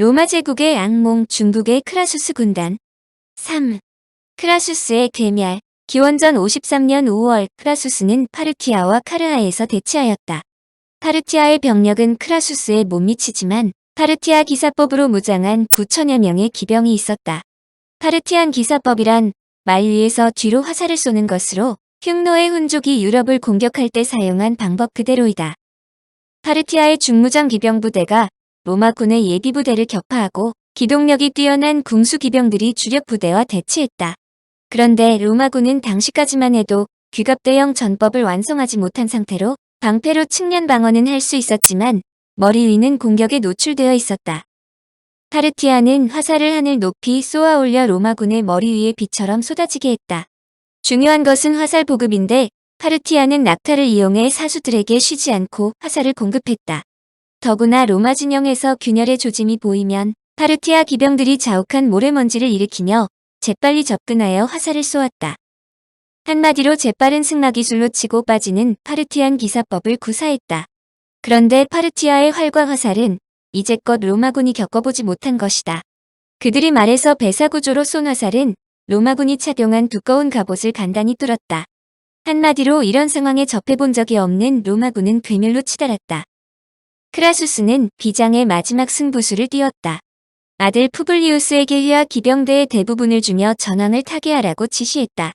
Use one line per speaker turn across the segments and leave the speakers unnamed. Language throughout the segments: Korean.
로마 제국의 악몽 중국의 크라수스 군단. 3. 크라수스의 괴멸. 기원전 53년 5월 크라수스는 파르티아와 카르하에서 대치하였다. 파르티아의 병력은 크라수스에 못 미치지만 파르티아 기사법으로 무장한 9천여 명의 기병이 있었다. 파르티안 기사법이란 말 위에서 뒤로 화살을 쏘는 것으로 흉노의 훈족이 유럽을 공격할 때 사용한 방법 그대로이다. 파르티아의 중무장 기병부대가 로마군의 예비부대를 격파하고 기동력이 뛰어난 궁수기병들이 주력 부대와 대치했다. 그런데 로마군은 당시까지만 해도 귀갑대형 전법을 완성하지 못한 상태로 방패로 측면 방어는 할 수 있었지만 머리 위는 공격에 노출되어 있었다. 파르티아는 화살을 하늘 높이 쏘아 올려 로마군의 머리 위에 비처럼 쏟아지게 했다. 중요한 것은 화살 보급인데 파르티아는 낙타를 이용해 사수들에게 쉬지 않고 화살을 공급했다. 더구나 로마 진영에서 균열의 조짐이 보이면 파르티아 기병들이 자욱한 모래먼지를 일으키며 재빨리 접근하여 화살을 쏘았다. 한마디로 재빠른 승마기술로 치고 빠지는 파르티안 기사법을 구사했다. 그런데 파르티아의 활과 화살은 이제껏 로마군이 겪어보지 못한 것이다. 그들이 말해서 배사구조로 쏜 화살은 로마군이 착용한 두꺼운 갑옷을 간단히 뚫었다. 한마디로 이런 상황에 접해본 적이 없는 로마군은 괴멸로 치달았다. 크라수스는 비장의 마지막 승부수를 띄웠다. 아들 푸블리우스에게 휘하 기병대의 대부분을 주며 전황을 타개하라고 지시했다.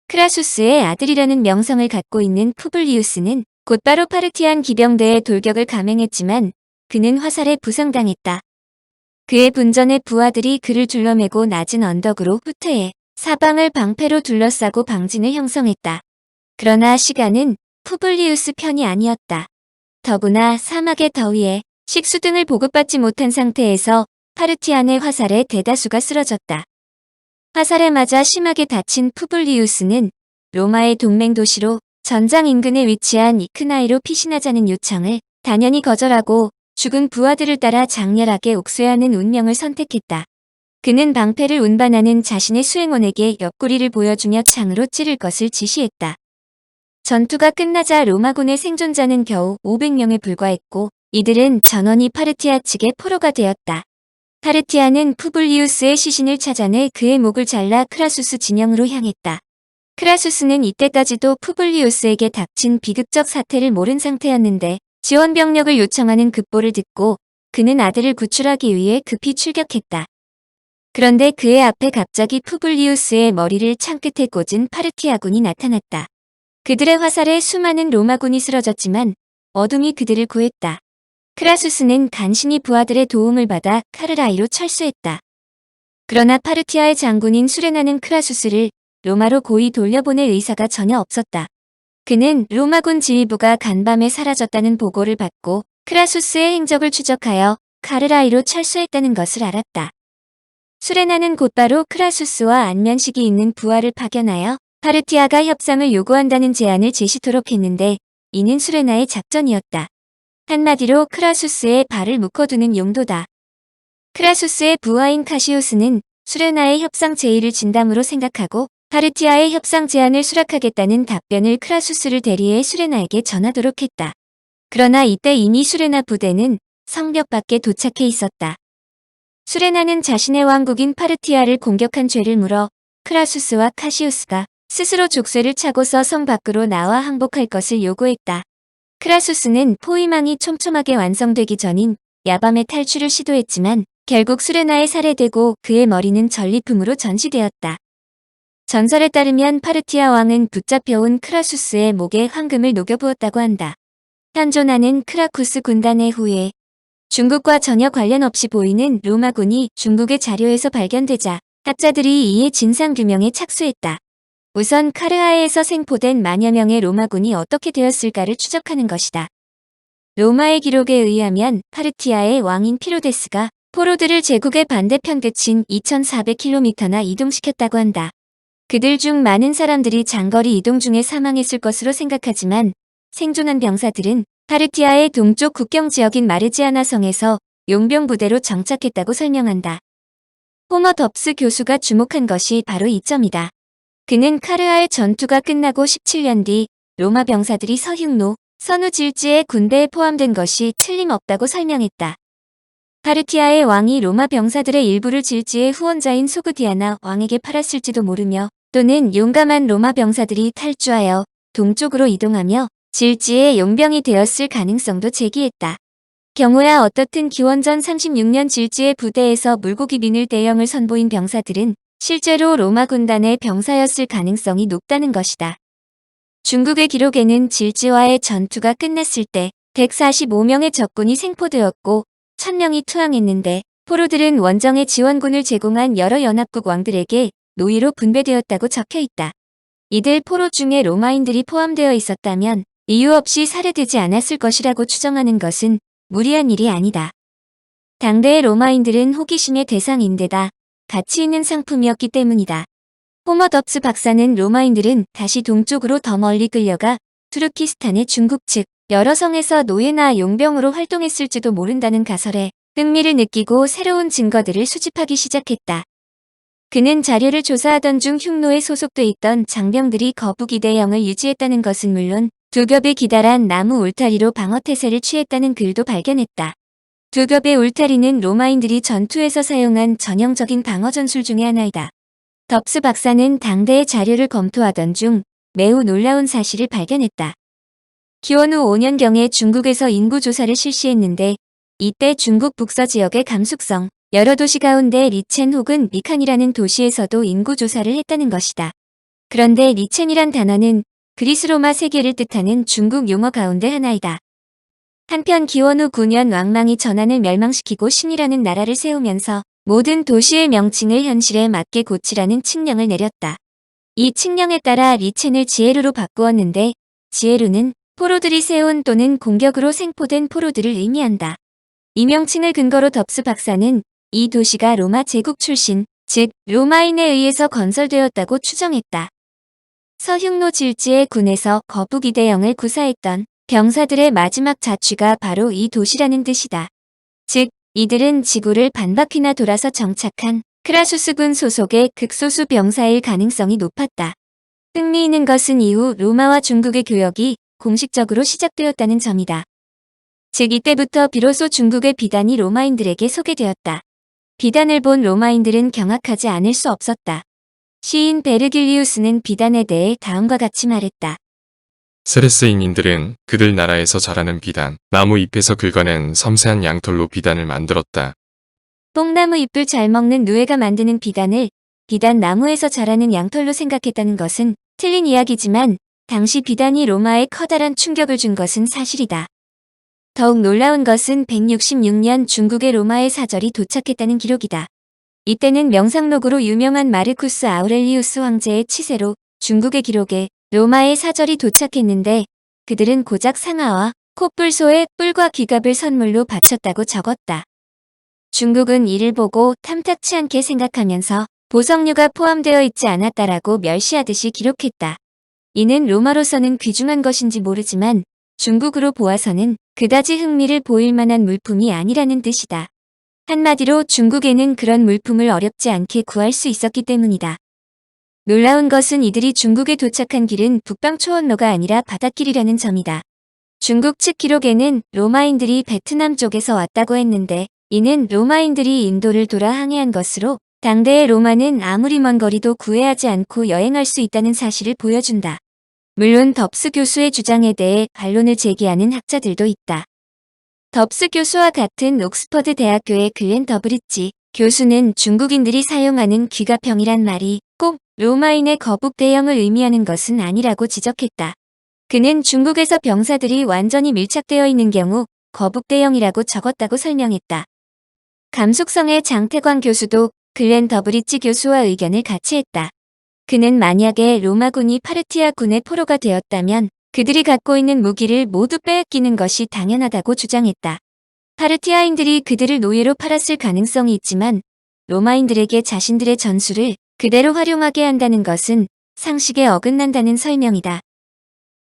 크라수스의 아들이라는 명성을 갖고 있는 푸블리우스는 곧바로 파르티안 기병대의 돌격을 감행했지만 그는 화살에 부상당했다. 그의 분전의 부하들이 그를 둘러매고 낮은 언덕으로 후퇴해 사방을 방패로 둘러싸고 방진을 형성했다. 그러나 시간은 푸블리우스 편이 아니었다. 더구나 사막의 더위에 식수 등을 보급받지 못한 상태에서 파르티안의 화살에 대다수가 쓰러졌다. 화살에 맞아 심하게 다친 푸블리우스는 로마의 동맹 도시로 전장 인근에 위치한 이크나이로 피신하자는 요청을 단연히 거절하고 죽은 부하들을 따라 장렬하게 옥쇄하는 운명을 선택했다. 그는 방패를 운반하는 자신의 수행원에게 옆구리를 보여주며 창으로 찌를 것을 지시했다. 전투가 끝나자 로마군의 생존자는 겨우 500명에 불과했고 이들은 전원이 파르티아 측의 포로가 되었다. 파르티아는 푸블리우스의 시신을 찾아내 그의 목을 잘라 크라수스 진영으로 향했다. 크라수스는 이때까지도 푸블리우스에게 닥친 비극적 사태를 모른 상태였는데 지원 병력을 요청하는 급보를 듣고 그는 아들을 구출하기 위해 급히 출격했다. 그런데 그의 앞에 갑자기 푸블리우스의 머리를 창끝에 꽂은 파르티아군이 나타났다. 그들의 화살에 수많은 로마군이 쓰러졌지만 어둠이 그들을 구했다. 크라수스는 간신히 부하들의 도움을 받아 카르라이로 철수했다. 그러나 파르티아의 장군인 수레나는 크라수스를 로마로 고이 돌려보낼 의사가 전혀 없었다. 그는 로마군 지휘부가 간밤에 사라졌다는 보고를 받고 크라수스의 행적을 추적하여 카르라이로 철수했다는 것을 알았다. 수레나는 곧바로 크라수스와 안면식이 있는 부하를 파견하여 파르티아가 협상을 요구한다는 제안을 제시토록 했는데 이는 수레나의 작전이었다. 한마디로 크라수스의 발을 묶어두는 용도다. 크라수스의 부하인 카시우스는 수레나의 협상 제의를 진담으로 생각하고 파르티아의 협상 제안을 수락하겠다는 답변을 크라수스를 대리해 수레나에게 전하도록 했다. 그러나 이때 이미 수레나 부대는 성벽 밖에 도착해 있었다. 수레나는 자신의 왕국인 파르티아를 공격한 죄를 물어 크라수스와 카시우스가 스스로 족쇄를 차고서 성 밖으로 나와 항복할 것을 요구했다. 크라수스는 포위망이 촘촘하게 완성되기 전인 야밤에 탈출을 시도했지만 결국 수레나에 살해되고 그의 머리는 전리품으로 전시되었다. 전설에 따르면 파르티아 왕은 붙잡혀온 크라수스의 목에 황금을 녹여부었다고 한다. 현존하는 크라쿠스 군단의 후예. 중국과 전혀 관련 없이 보이는 로마군이 중국의 자료에서 발견되자 학자들이 이에 진상규명에 착수했다. 우선 카르하에서 생포된 만여 명의 로마군이 어떻게 되었을까를 추적하는 것이다. 로마의 기록에 의하면 파르티아의 왕인 피로데스가 포로들을 제국의 반대편 끝인 2400km나 이동시켰다고 한다. 그들 중 많은 사람들이 장거리 이동 중에 사망했을 것으로 생각하지만 생존한 병사들은 파르티아의 동쪽 국경 지역인 마르지아나 성에서 용병 부대로 정착했다고 설명한다. 호머 덥스 교수가 주목한 것이 바로 이 점이다. 그는 카르하의 전투가 끝나고 17년 뒤 로마 병사들이 서흉노, 선우질지의 군대에 포함된 것이 틀림없다고 설명했다. 파르티아의 왕이 로마 병사들의 일부를 질지의 후원자인 소그디아나 왕에게 팔았을지도 모르며, 또는 용감한 로마 병사들이 탈주하여 동쪽으로 이동하며 질지의 용병이 되었을 가능성도 제기했다. 경우야 어떻든 기원전 36년 질지의 부대에서 물고기 비늘 대형을 선보인 병사들은 실제로 로마 군단의 병사였을 가능성이 높다는 것이다. 중국의 기록에는 질지와의 전투가 끝났을 때 145명의 적군이 생포되었고 1000명이 투항했는데, 포로들은 원정의 지원군을 제공한 여러 연합국 왕들에게 노예로 분배되었다고 적혀 있다. 이들 포로 중에 로마인들이 포함되어 있었다면 이유 없이 살해되지 않았을 것이라고 추정하는 것은 무리한 일이 아니다. 당대의 로마인들은 호기심의 대상인데다 가치 있는 상품이었기 때문이다. 호머 덥스 박사는 로마인들은 다시 동쪽으로 더 멀리 끌려가 투르키스탄의 중국 측 여러 성에서 노예나 용병으로 활동했을지도 모른다는 가설에 흥미를 느끼고 새로운 증거들을 수집하기 시작했다. 그는 자료를 조사하던 중 흉노에 소속돼 있던 장병들이 거북이 대형을 유지했다는 것은 물론 두 겹의 기다란 나무 울타리로 방어태세를 취했다는 글도 발견했다. 두 겹의 울타리는 로마인들이 전투에서 사용한 전형적인 방어 전술 중의 하나이다. 덥스 박사는 당대의 자료를 검토하던 중 매우 놀라운 사실을 발견했다. 기원 후 5년경에 중국에서 인구조사를 실시했는데, 이때 중국 북서 지역의 감숙성, 여러 도시 가운데 리첸 혹은 미칸이라는 도시에서도 인구조사를 했다는 것이다. 그런데 리첸이란 단어는 그리스 로마 세계를 뜻하는 중국 용어 가운데 하나이다. 한편 기원 후 9년 왕망이 전한을 멸망시키고 신이라는 나라를 세우면서 모든 도시의 명칭을 현실에 맞게 고치라는 칙령을 내렸다. 이 칙령에 따라 리첸을 지에루로 바꾸었는데, 지에루는 포로들이 세운 또는 공격으로 생포된 포로들을 의미한다. 이 명칭을 근거로 덥스 박사는 이 도시가 로마 제국 출신, 즉 로마인에 의해서 건설되었다고 추정했다. 서흉노 질지의 군에서 거북이 대형을 구사했던 병사들의 마지막 자취가 바로 이 도시라는 뜻이다. 즉 이들은 지구를 반바퀴나 돌아서 정착한 크라수스군 소속의 극소수 병사일 가능성이 높았다. 흥미있는 것은 이후 로마와 중국의 교역이 공식적으로 시작되었다는 점이다. 즉 이때부터 비로소 중국의 비단이 로마인들에게 소개되었다. 비단을 본 로마인들은 경악하지 않을 수 없었다. 시인 베르길리우스는 비단에 대해 다음과 같이 말했다.
세레스인인들은 그들 나라에서 자라는 비단, 나무 잎에서 긁어낸 섬세한 양털로 비단을 만들었다.
뽕나무 잎을 잘 먹는 누에가 만드는 비단을 비단 나무에서 자라는 양털로 생각했다는 것은 틀린 이야기지만, 당시 비단이 로마에 커다란 충격을 준 것은 사실이다. 더욱 놀라운 것은 166년 중국의 로마의 사절이 도착했다는 기록이다. 이때는 명상록으로 유명한 마르쿠스 아우렐리우스 황제의 치세로 중국의 기록에 로마의 사절이 도착했는데, 그들은 고작 상아와 코뿔소의 뿔과 귀갑을 선물로 바쳤다고 적었다. 중국은 이를 보고 탐탁치 않게 생각하면서 보석류가 포함되어 있지 않았다라고 멸시하듯이 기록했다. 이는 로마로서는 귀중한 것인지 모르지만 중국으로 보아서는 그다지 흥미를 보일 만한 물품이 아니라는 뜻이다. 한마디로 중국에는 그런 물품을 어렵지 않게 구할 수 있었기 때문이다. 놀라운 것은 이들이 중국에 도착한 길은 북방초원로가 아니라 바닷길이라는 점이다. 중국 측 기록에는 로마인들이 베트남 쪽에서 왔다고 했는데, 이는 로마인들이 인도를 돌아 항해한 것으로 당대의 로마는 아무리 먼 거리도 구애하지 않고 여행할 수 있다는 사실을 보여준다. 물론 덥스 교수의 주장에 대해 반론을 제기하는 학자들도 있다. 덥스 교수와 같은 옥스퍼드 대학교의 글렌 더브리지 교수는 중국인들이 사용하는 귀가평이란 말이 꼭 로마인의 거북 대형을 의미하는 것은 아니라고 지적했다. 그는 중국에서 병사들이 완전히 밀착되어 있는 경우 거북 대형이라고 적었다고 설명했다. 감숙성의 장태광 교수도 글렌 더브리지 교수와 의견을 같이 했다. 그는 만약에 로마군이 파르티아 군의 포로가 되었다면 그들이 갖고 있는 무기를 모두 빼앗기는 것이 당연하다고 주장했다. 파르티아인들이 그들을 노예로 팔았을 가능성이 있지만 로마인들에게 자신들의 전술을 그대로 활용하게 한다는 것은 상식에 어긋난다는 설명이다.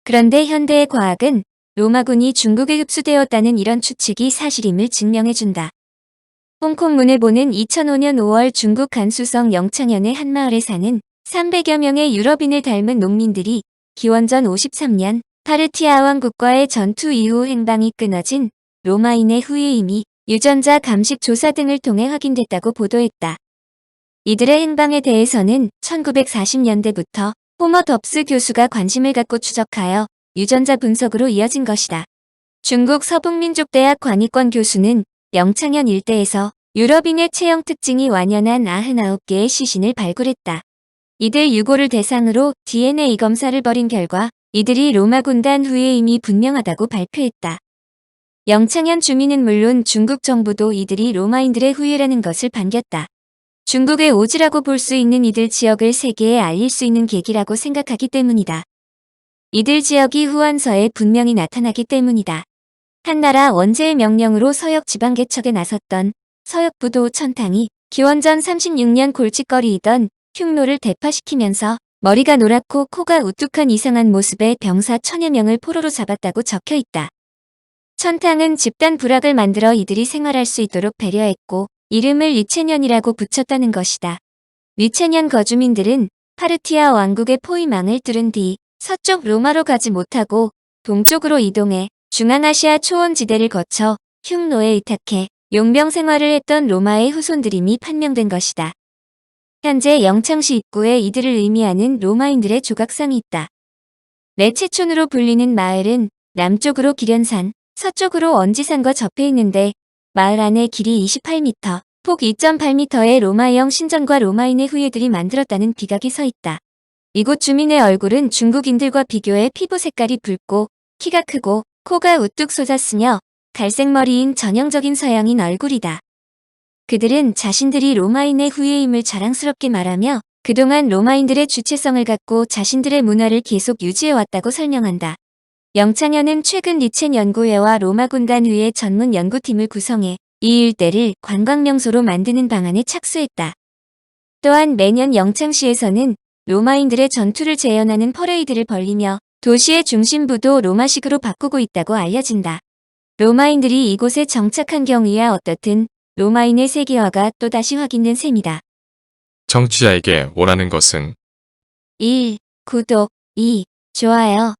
그런데 현대의 과학은 로마군이 중국에 흡수되었다는 이런 추측이 사실임을 증명해준다. 홍콩 문해보는 2005년 5월 중국 간수성 영창현의 한 마을에 사는 300여 명의 유럽인을 닮은 농민들이 기원전 53년 파르티아 왕국과의 전투 이후 행방이 끊어진 로마인의 후예임이 유전자 감식 조사 등을 통해 확인됐다고 보도했다. 이들의 행방에 대해서는 1940년대부터 호머 덥스 교수가 관심을 갖고 추적하여 유전자 분석으로 이어진 것이다. 중국 서북민족대학 관이권 교수는 영창현 일대에서 유럽인의 체형 특징이 완연한 99개의 시신을 발굴했다. 이들 유골을 대상으로 DNA 검사를 벌인 결과 이들이 로마 군단 후예임이 분명하다고 발표했다. 영창현 주민은 물론 중국 정부도 이들이 로마인들의 후예라는 것을 반겼다. 중국의 오지라고 볼 수 있는 이들 지역을 세계에 알릴 수 있는 계기라고 생각하기 때문이다. 이들 지역이 후원서에 분명히 나타나기 때문이다. 한나라 원제의 명령으로 서역 지방 개척에 나섰던 서역부도 천탕이 기원전 36년 골칫거리이던 흉노를 대파시키면서 머리가 노랗고 코가 우뚝한 이상한 모습의 병사 1000여 명을 포로로 잡았다고 적혀 있다. 천탕은 집단 부락을 만들어 이들이 생활할 수 있도록 배려했고 이름을 리체년이라고 붙였다는 것이다. 리체년 거주민들은 파르티아 왕국의 포위망을 뚫은 뒤 서쪽 로마로 가지 못하고 동쪽으로 이동해 중앙아시아 초원지대를 거쳐 흉노에 의탁해 용병 생활을 했던 로마의 후손들임이 판명된 것이다. 현재 영창시 입구에 이들을 의미하는 로마인들의 조각상이 있다. 레체촌으로 불리는 마을은 남쪽으로 기련산, 서쪽으로 언지산과 접해 있는데 마을 안의 길이 28m, 폭 2.8m의 로마형 신전과 로마인의 후예들이 만들었다는 비각이 서 있다. 이곳 주민의 얼굴은 중국인들과 비교해 피부 색깔이 붉고 키가 크고 코가 우뚝 솟았으며 갈색머리인 전형적인 서양인 얼굴이다. 그들은 자신들이 로마인의 후예임을 자랑스럽게 말하며 그동안 로마인들의 주체성을 갖고 자신들의 문화를 계속 유지해왔다고 설명한다. 영창현은 최근 리첸 연구회와 로마 군단 후예 전문 연구팀을 구성해 이 일대를 관광명소로 만드는 방안에 착수했다. 또한 매년 영창시에서는 로마인들의 전투를 재현하는 퍼레이드를 벌리며 도시의 중심부도 로마식으로 바꾸고 있다고 알려진다. 로마인들이 이곳에 정착한 경우야 어떻든 로마인의 세계화가 또다시 확인된 셈이다.
청취자에게 원하는 것은
1. 구독 2. 좋아요